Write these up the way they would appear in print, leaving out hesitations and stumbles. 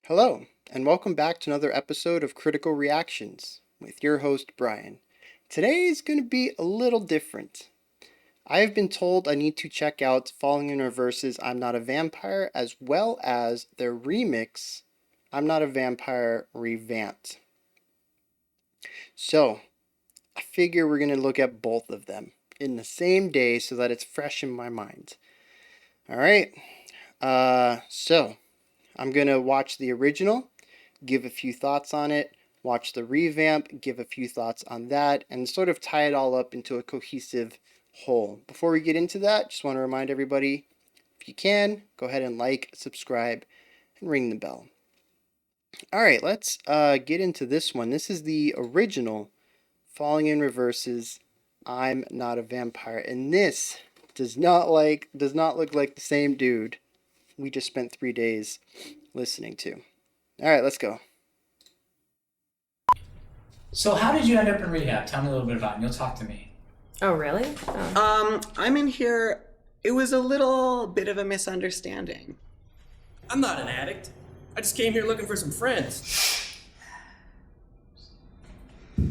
Hello, and welcome back to another episode of Critical Reactions with your host, Bryan. Today is going to be a little different. I have been told I need to check out Falling in Reverse's I'm Not a Vampire as well as their remix, I'm Not a Vampire Revamped. So, I figure we're going to look at both of them in the same day so that it's fresh in my mind. Alright, so I'm going to watch the original, give a few thoughts on it, watch the revamp, give a few thoughts on that, and sort of tie it all up into a cohesive whole. Before we get into that, just want to remind everybody, if you can, go ahead and like, subscribe, and ring the bell. Alright, let's get into this one. This is the original Falling in Reverse's I'm Not a Vampire, and this does not look like the same dude we just spent 3 days listening to. Alright, let's go. So how did you end up in rehab? Tell me a little bit about it, and you'll talk to me. Oh, really? Oh. I'm in here. It was a little bit of a misunderstanding. I'm not an addict. I just came here looking for some friends. I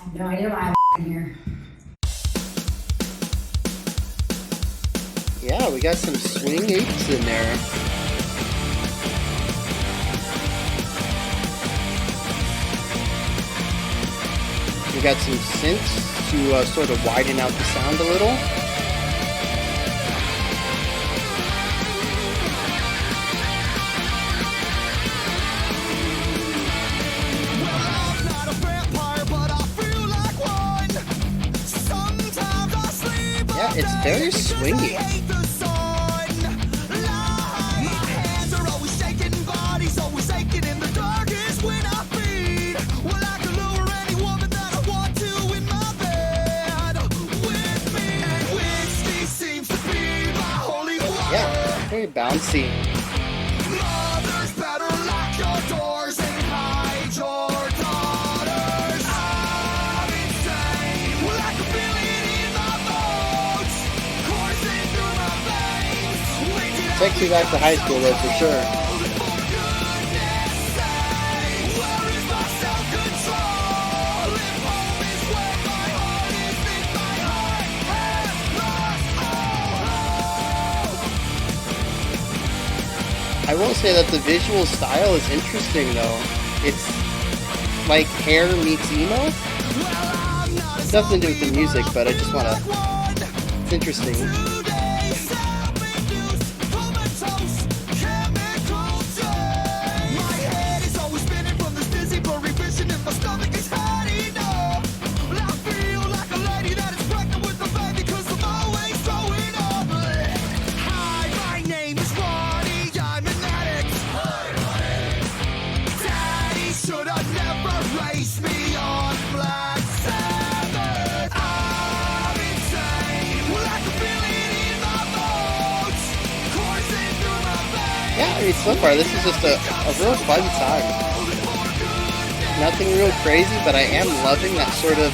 have no idea why I'm here. Yeah, we got some swing 8s in there. We got some synths to sort of widen out the sound a little. Yeah, it's very swingy. Yeah, very bouncy. Takes me back to high school though, for sure. I will say that the visual style is interesting though. It's like hair meets emo. It's nothing to do with the music, but I just want to... It's interesting. Yeah, I mean, so far this is just a real fun song. Nothing real crazy, but I am loving that sort of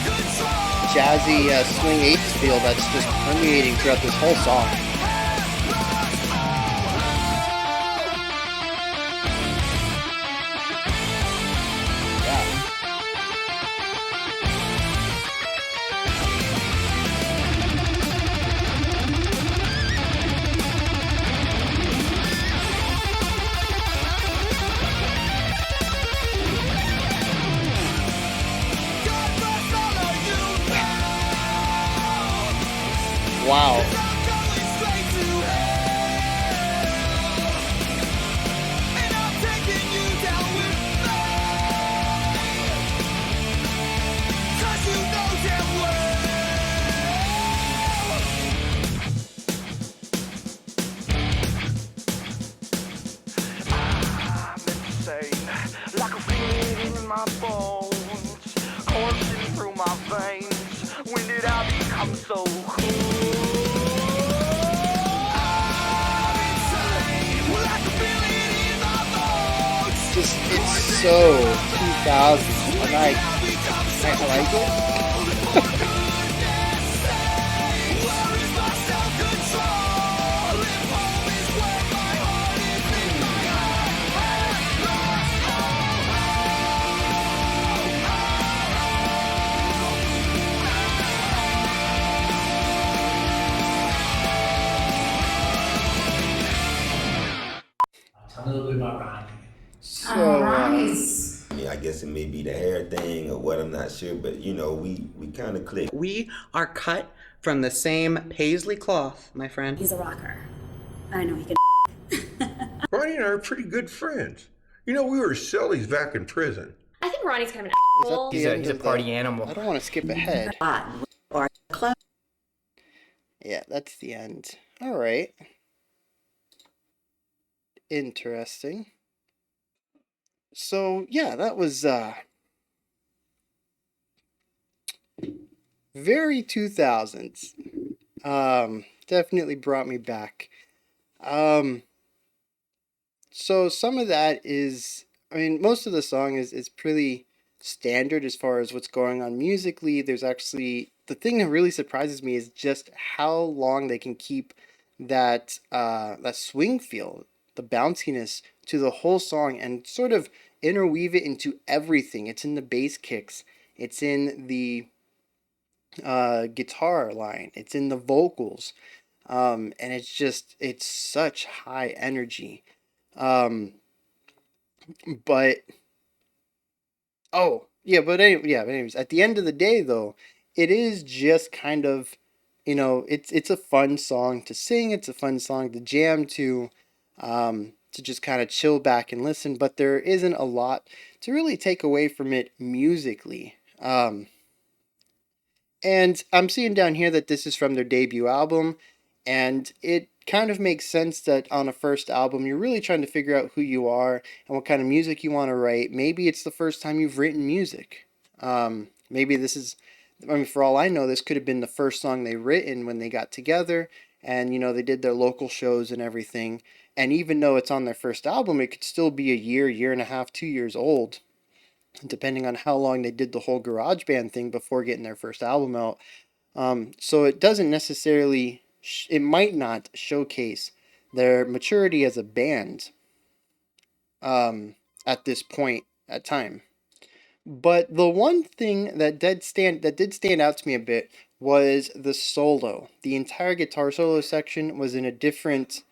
jazzy swing 8s feel that's just permeating throughout this whole song. Wow. Like a feeling in my bones, coursing through my veins. When did I become so cool? Just, it's so 2000s, and I like it. Tell me a little bit about Ronnie. So, Ronnie's. I mean, I guess it may be the hair thing or what, I'm not sure, but you know, we kind of click. We are cut from the same paisley cloth, my friend. He's a rocker. I know he can. Ronnie and I are pretty good friends. You know, we were sillies back in prison. I think Ronnie's kind of an is that asshole. the He's end a of party the... animal. I don't want to skip ahead. Or club. Yeah, that's the end. All right. Interesting. So, yeah, that was very 2000s. Definitely brought me back. So some of that is, I mean, most of the song is pretty standard as far as what's going on musically. There's actually, the thing that really surprises me is just how long they can keep that swing feel, the bounciness to the whole song and sort of interweave it into everything. It's in the bass kicks. It's in the guitar line. It's in the vocals. And it's such high energy. But anyways, at the end of the day, though, it is just kind of, it's a fun song to sing. It's a fun song to jam to just kind of chill back and listen. But there isn't a lot to really take away from it musically. And I'm seeing down here that this is from their debut album, and it kind of makes sense that on a first album, you're really trying to figure out who you are and what kind of music you want to write. Maybe it's the first time you've written music. Maybe this is, I mean, for all I know, this could have been the first song they written when they got together and, they did their local shows and everything. And even though it's on their first album, it could still be a year and a half, 2 years old, depending on how long they did the whole garage band thing before getting their first album out. So it doesn't necessarily, it might not showcase their maturity as a band at this point at time. But the one thing that did stand out to me a bit was the solo. The entire guitar solo section was in a different,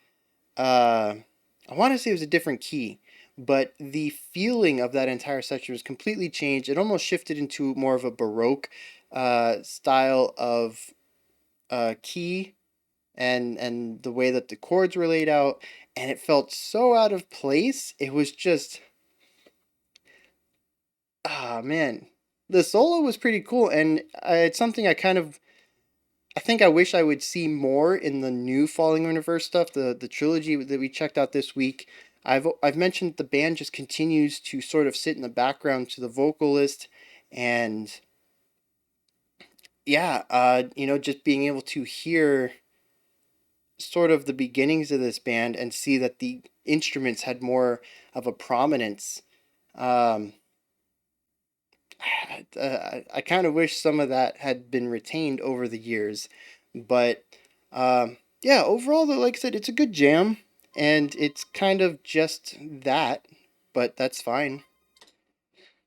I want to say it was a different key, but the feeling of that entire section was completely changed. It almost shifted into more of a Baroque style of key and the way that the chords were laid out, and it felt so out of place. It was just, man, the solo was pretty cool, and it's something I think I wish I would see more in the new Falling Universe stuff, the trilogy that we checked out this week. I've mentioned the band just continues to sort of sit in the background to the vocalist, and yeah, just being able to hear sort of the beginnings of this band and see that the instruments had more of a prominence. I kind of wish some of that had been retained over the years, but yeah, overall though, like I said, it's a good jam, and it's kind of just that, but that's fine.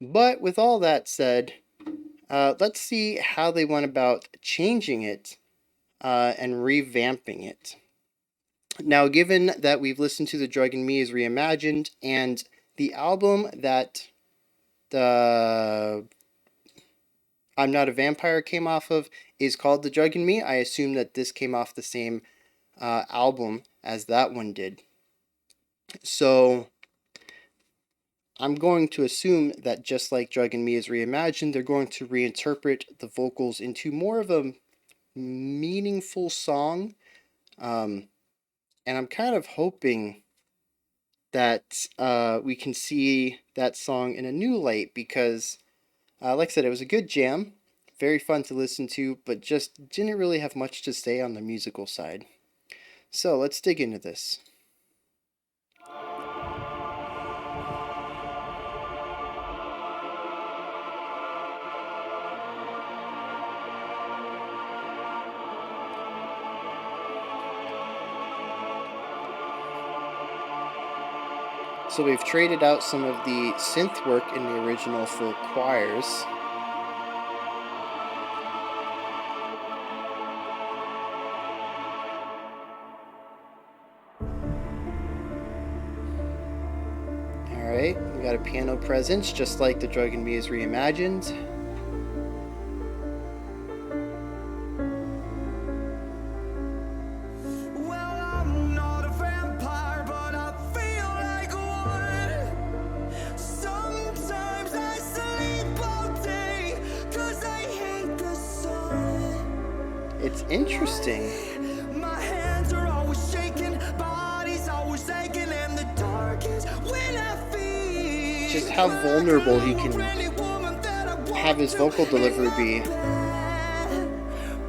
But with all that said, let's see how they went about changing it and revamping it. Now, given that we've listened to The Drug in Me is Reimagined, and the album that the I'm Not a Vampire came off of is called The Drug in Me, I assume that this came off the same album as that one did. So I'm going to assume that just like Drug in Me is Reimagined, they're going to reinterpret the vocals into more of a meaningful song. And I'm kind of hoping that we can see that song in a new light because, like I said, it was a good jam, very fun to listen to, but just didn't really have much to say on the musical side. So let's dig into this. So we've traded out some of the synth work in the original for choirs. Alright, we got a piano presence, just like the Drug and Muse Reimagined. It's interesting. My hands are always shaking, body's always aching, and the darkest when I feel Just how vulnerable he can have his vocal delivery be.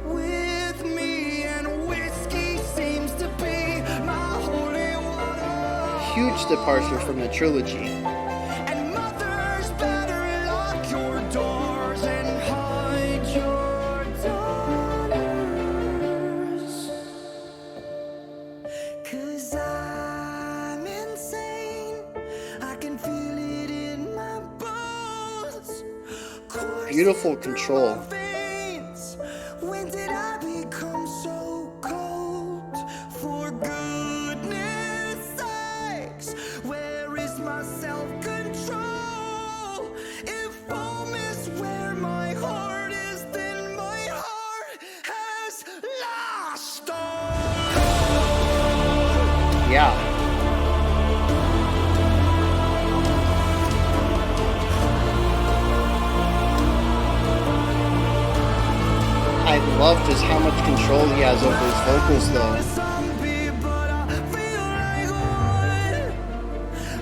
with me, and whiskey seems to be my holy water. Huge departure from the trilogy. And mothers better lock your doors and hide your daughters. 'Cause I'm insane. I can feel it in my bones. Beautiful control. Veins. When did I become so cold? For goodness sakes, where is my self-control? If home is where my heart is, then my heart has lost all. Yeah. I love just how much control he has over his vocals though. Zombie, but I feel like one.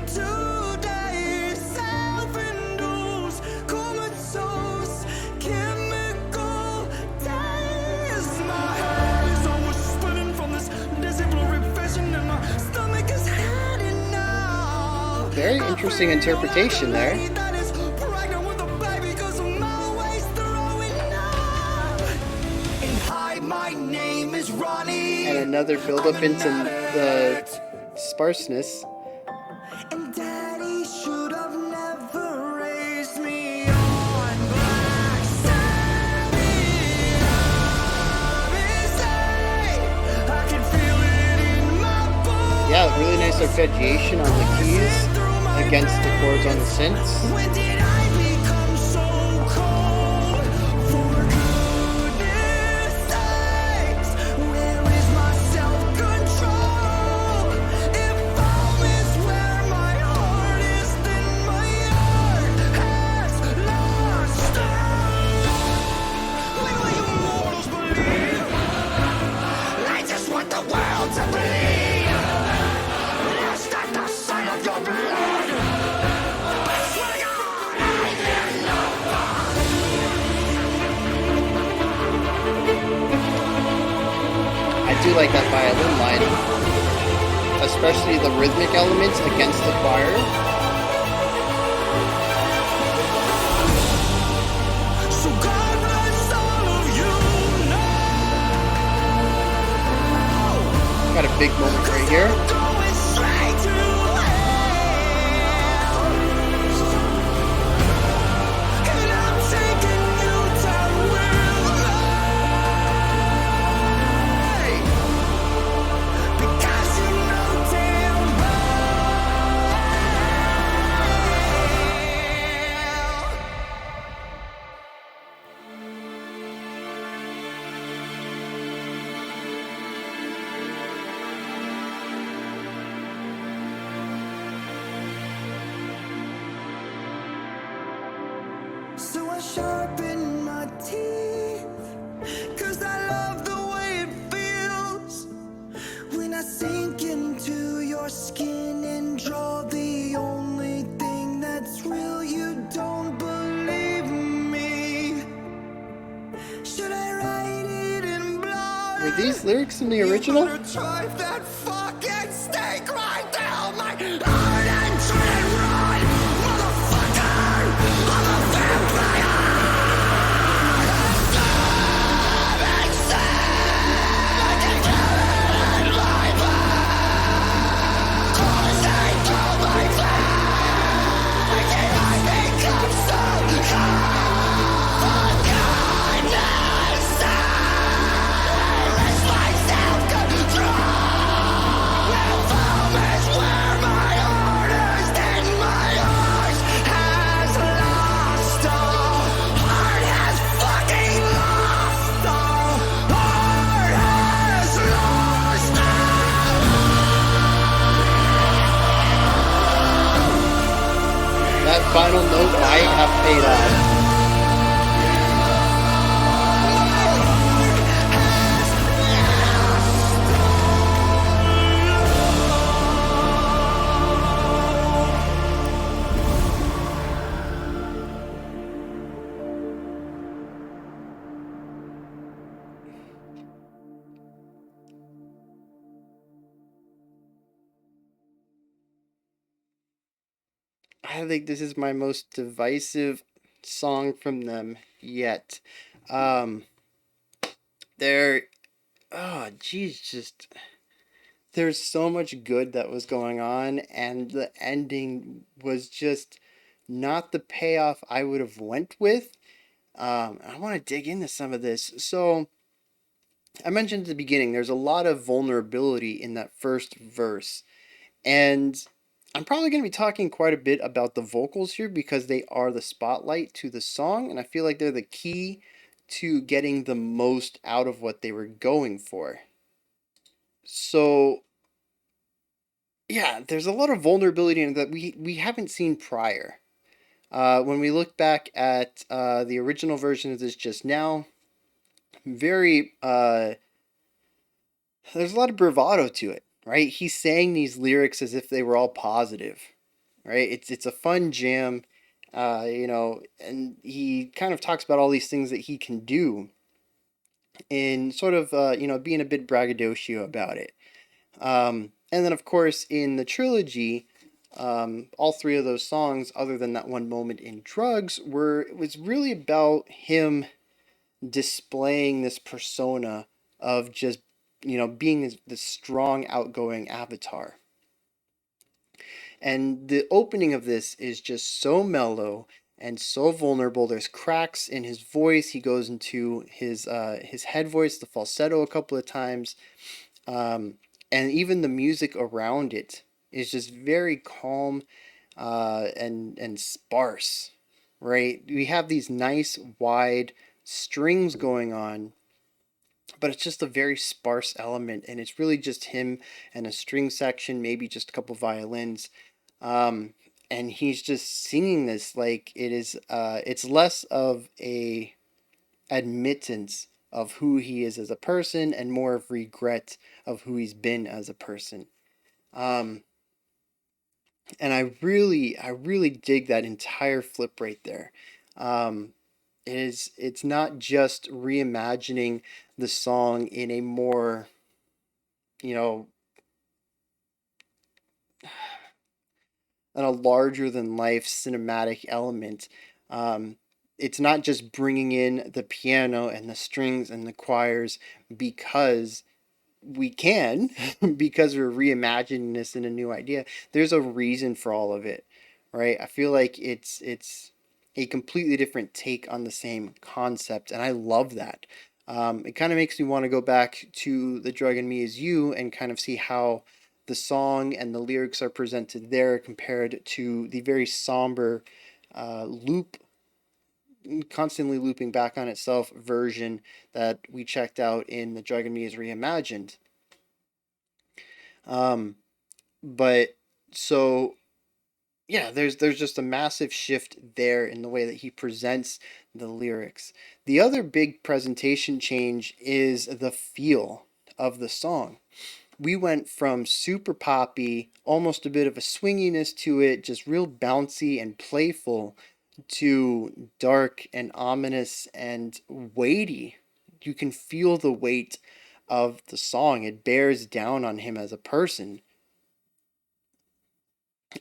2 days self-induced, comatose, chemical days. My head is always spinning from this dizzy blurry vision, and my stomach is had enough. Very interesting interpretation there. That is pregnant with a baby 'cause I'm always throwing up. And hi, my name is Ronnie. And another build up into the sparseness. And Daddy should have never raised me on Black Sabbath. I can feel it in my bones. Yeah, really nice arpeggiation on the keys against the chords on the synths. When did I become so cold? For goodness sakes, where is my self-control? If home is where my heart is, then my heart has lost all. When will you mortals believe? I just want the world to bleed. Lost at the sight of your blood. I swear to God, I hear no I do like that violin line, especially the rhythmic elements against the choir. So God bless all of you now. Got a big moment right here. Going straight to hell. And I'm taking you down with me. Because you know damn well. So I sharpen my teeth, 'cause I love the way it feels when I sink into your skin and draw the only thing that's real. You don't believe me. Should I write it in blood? Were these lyrics in the original? You better drive that fucking stake right down my heart and try and run, motherfucker! I'm a vampire! Control. might have paid off. I think this is my most divisive song from them yet. Um, they're, oh, geez, just there's so much good that was going on, and the ending was just not the payoff I would have went with. I want to dig into some of this. So I mentioned at the beginning, there's a lot of vulnerability in that first verse. And I'm probably going to be talking quite a bit about the vocals here because they are the spotlight to the song, and I feel like they're the key to getting the most out of what they were going for. So, yeah, there's a lot of vulnerability in that we haven't seen prior. When we look back at the original version of this just now, very there's a lot of bravado to it, right? He's saying these lyrics as if they were all positive, right? It's a fun jam, and he kind of talks about all these things that he can do, in sort of being a bit braggadocio about it. And then of course in the trilogy, all three of those songs, other than that one moment in Drugs, it was really about him displaying this persona of just being this strong, outgoing avatar. And the opening of this is just so mellow and so vulnerable. There's cracks in his voice. He goes into his head voice, the falsetto, a couple of times, and even the music around it is just very calm and sparse. Right? We have these nice wide strings going on, but it's just a very sparse element, and it's really just him and a string section, maybe just a couple violins, and he's just singing this like it's less of a admittance of who he is as a person and more of regret of who he's been as a person. um, and I really dig that entire flip right there. um, it's not just reimagining the song in a more, you know, on a larger than life cinematic element. Um, it's not just bringing in the piano and the strings and the choirs because we can, because we're reimagining this in a new idea. There's a reason for all of it, right? I feel like it's a completely different take on the same concept, and I love that. It kind of makes me want to go back to The Drug in Me Is You and kind of see how the song and the lyrics are presented there compared to the very somber loop, constantly looping back on itself version that we checked out in The Drug in Me Is Reimagined. Um, but so yeah, there's just a massive shift there in the way that he presents the lyrics. The other big presentation change is the feel of the song. We went from super poppy, almost a bit of a swinginess to it, just real bouncy and playful, to dark and ominous and weighty. You can feel the weight of the song. It bears down on him as a person.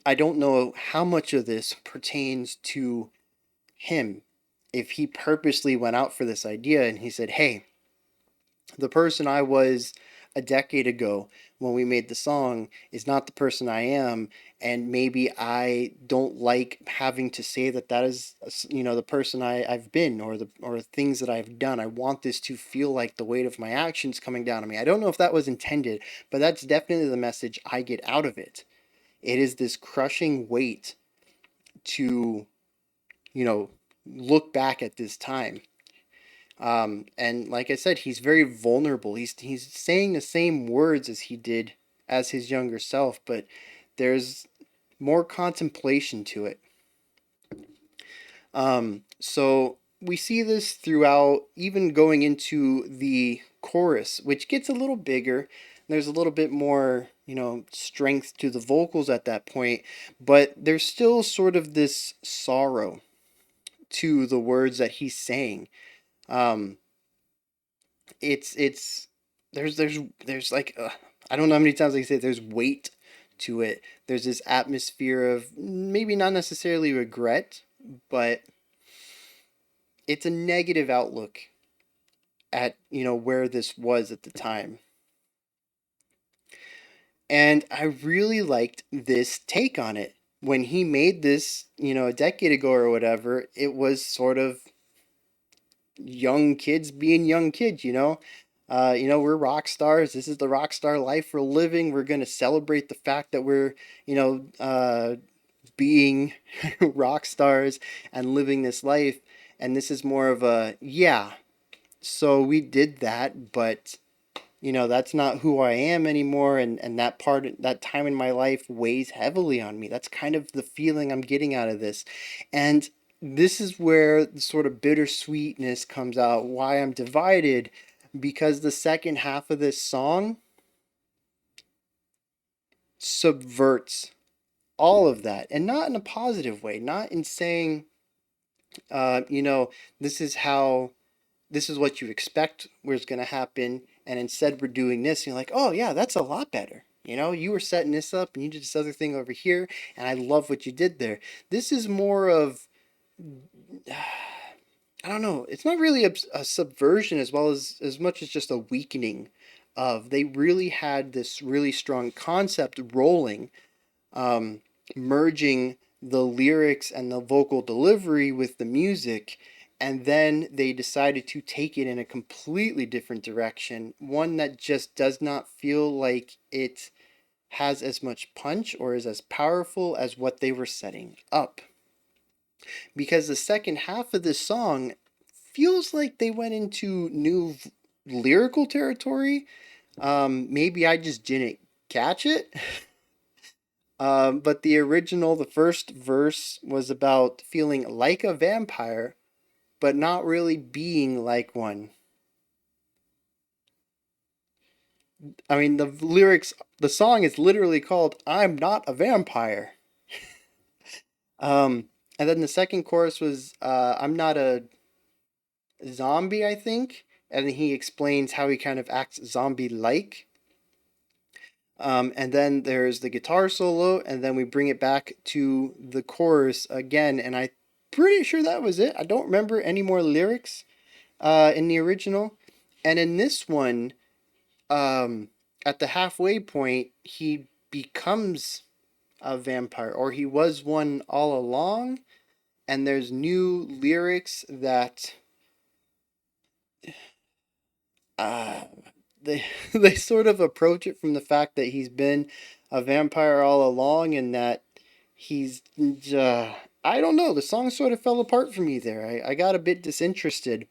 I don't know how much of this pertains to him. If he purposely went out for this idea and he said, hey, the person I was a decade ago when we made the song is not the person I am, and maybe I don't like having to say that is, the person I've been, or things that I've done. I want this to feel like the weight of my actions coming down on me. I don't know if that was intended, but that's definitely the message I get out of it. It is this crushing weight to, look back at this time. And like I said, he's very vulnerable. He's saying the same words as he did as his younger self, but there's more contemplation to it. So we see this throughout, even going into the chorus, which gets a little bigger. There's a little bit more, strength to the vocals at that point, but there's still sort of this sorrow to the words that he's saying. Um, it's there's like I don't know how many times I can say it, there's weight to it. There's this atmosphere of maybe not necessarily regret, but it's a negative outlook at where this was at the time. And I really liked this take on it. When he made this, a decade ago or whatever, it was sort of young kids being young kids. We're rock stars. This is the rock star life we're living. We're going to celebrate the fact that we're, being rock stars and living this life. And this is more of a, yeah, so we did that, but that's not who I am anymore, and that time in my life weighs heavily on me. That's kind of the feeling I'm getting out of this. And this is where the sort of bittersweetness comes out, why I'm divided, because the second half of this song subverts all of that, and not in a positive way, not in saying this is how this is what you expect was going to happen, and instead we're doing this. And you're like, oh yeah, that's a lot better. You were setting this up and you did this other thing over here, and I love what you did there. This is more of, I don't know, it's not really a subversion as much as just a weakening of, they really had this really strong concept rolling, merging the lyrics and the vocal delivery with the music, and then they decided to take it in a completely different direction, one that just does not feel like it has as much punch or is as powerful as what they were setting up. Because the second half of this song feels like they went into new lyrical territory. Maybe I just didn't catch it. But the original, the first verse was about feeling like a vampire, but not really being like one. I mean, the lyrics, the song is literally called "I'm Not a Vampire." And then the second chorus was "I'm not a zombie," I think, and he explains how he kind of acts zombie-like. And then there's the guitar solo, and then we bring it back to the chorus again, and I'm pretty sure that was it. I don't remember any more lyrics in the original. And in this one, at the halfway point, he becomes a vampire, or he was one all along, and there's new lyrics that they they sort of approach it from the fact that he's been a vampire all along, and that he's I don't know, the song sort of fell apart for me there. I got a bit disinterested,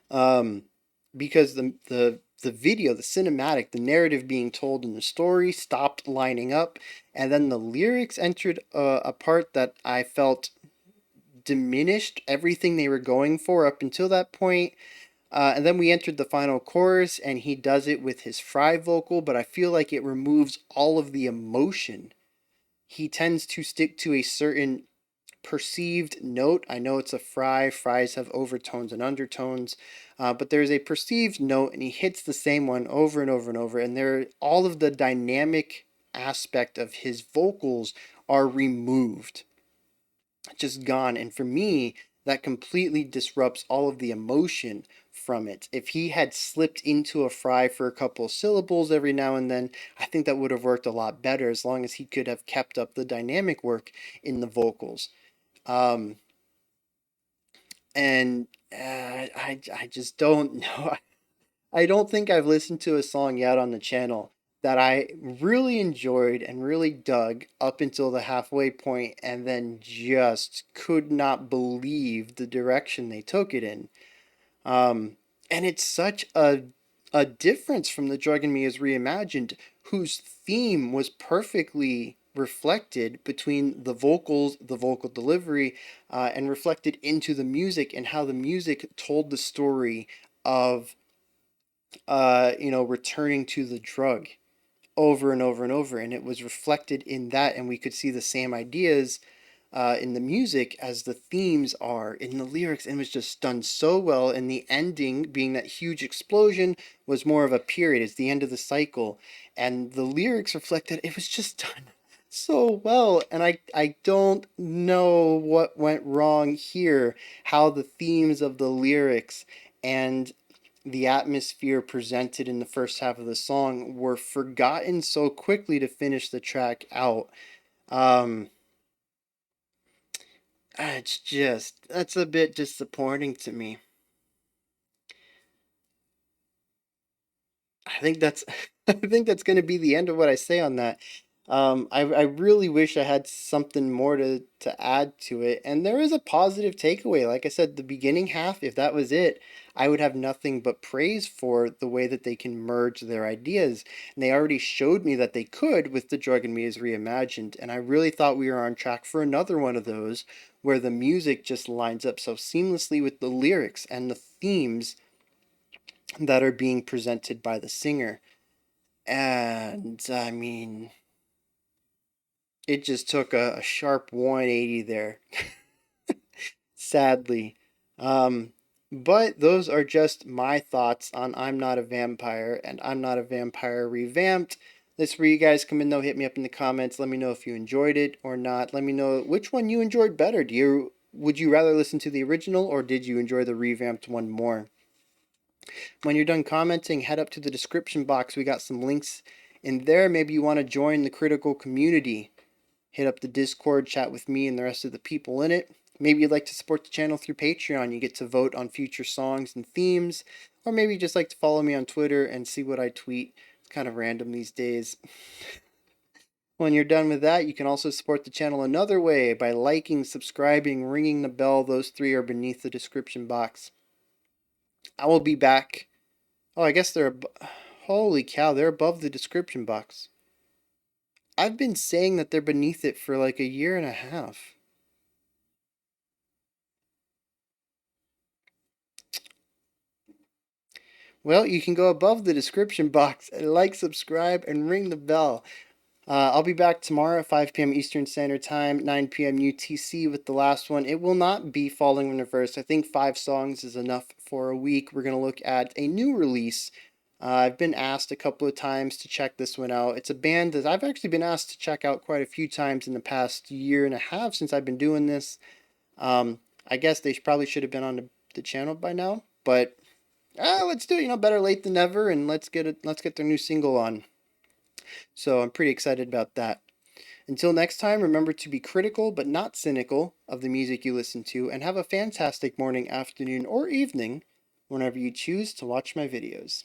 because the video, the cinematic, the narrative being told in the story stopped lining up, and then the lyrics entered a part that I felt diminished everything they were going for up until that point. And then we entered the final chorus, and he does it with his fry vocal, but I feel like it removes all of the emotion. He tends to stick to a certain perceived note. I know it's a fry. Fries have overtones and undertones, but there's a perceived note, and he hits the same one over and over and over. And there, all of the dynamic aspect of his vocals are removed, just gone. And for me, that completely disrupts all of the emotion from it. If he had slipped into a fry for a couple of syllables every now and then, I think that would have worked a lot better, as long as he could have kept up the dynamic work in the vocals. Um, and I just don't know. I don't think I've listened to a song yet on the channel that I really enjoyed and really dug up until the halfway point, and then just could not believe the direction they took it in. And it's such a difference from The Drug in Me is Reimagined, whose theme was perfectly reflected between the vocals, the vocal delivery, and reflected into the music, and how the music told the story of, returning to the drug over and over and over. And it was reflected in that, and we could see the same ideas in the music as the themes are in the lyrics, and it was just done so well. And the ending, being that huge explosion, was more of a period. It's the end of the cycle, and the lyrics reflected. It was just done so well, and I don't know what went wrong here. How the themes of the lyrics and the atmosphere presented in the first half of the song were forgotten so quickly to finish the track out. Um, it's just, that's a bit disappointing to me. I think that's I think that's going to be the end of what I say on that. I really wish I had something more to add to it. And there is a positive takeaway. Like I said, the beginning half, if that was it, I would have nothing but praise for the way that they can merge their ideas. And they already showed me that they could with The Drug and Me is Reimagined. And I really thought we were on track for another one of those where the music just lines up so seamlessly with the lyrics and the themes that are being presented by the singer. And I mean, it just took a sharp 180 there, sadly. Um, but those are just my thoughts on I'm Not a Vampire and I'm Not a Vampire Revamped. That's where you guys come in, though. Hit me up in the comments. Let me know if you enjoyed it or not. Let me know which one you enjoyed better. Would you rather listen to the original, or did you enjoy the revamped one more? When you're done commenting, head up to the description box. We got some links in there. Maybe you want to join the critical community. Hit up the Discord, chat with me and the rest of the people in it. Maybe you'd like to support the channel through Patreon. You get to vote on future songs and themes. Or maybe you just like to follow me on Twitter and see what I tweet. It's kind of random these days. When you're done with that, you can also support the channel another way by liking, subscribing, ringing the bell. Those three are beneath the description box. I will be back. Oh, I guess holy cow, they're above the description box. I've been saying that they're beneath it for like a year and a half. Well, you can go above the description box and like, subscribe, and ring the bell. I'll be back tomorrow at 5 p.m. Eastern Standard Time, 9 p.m. UTC with the last one. It will not be Falling in Reverse. I think 5 songs is enough for a week. We're going to look at a new release. I've been asked a couple of times to check this one out. It's a band that I've actually been asked to check out quite a few times in the past year and a half since I've been doing this. I guess they probably should have been on the channel by now, but let's do it. Better late than never, and let's get their new single on. So I'm pretty excited about that. Until next time, remember to be critical but not cynical of the music you listen to, and have a fantastic morning, afternoon, or evening whenever you choose to watch my videos.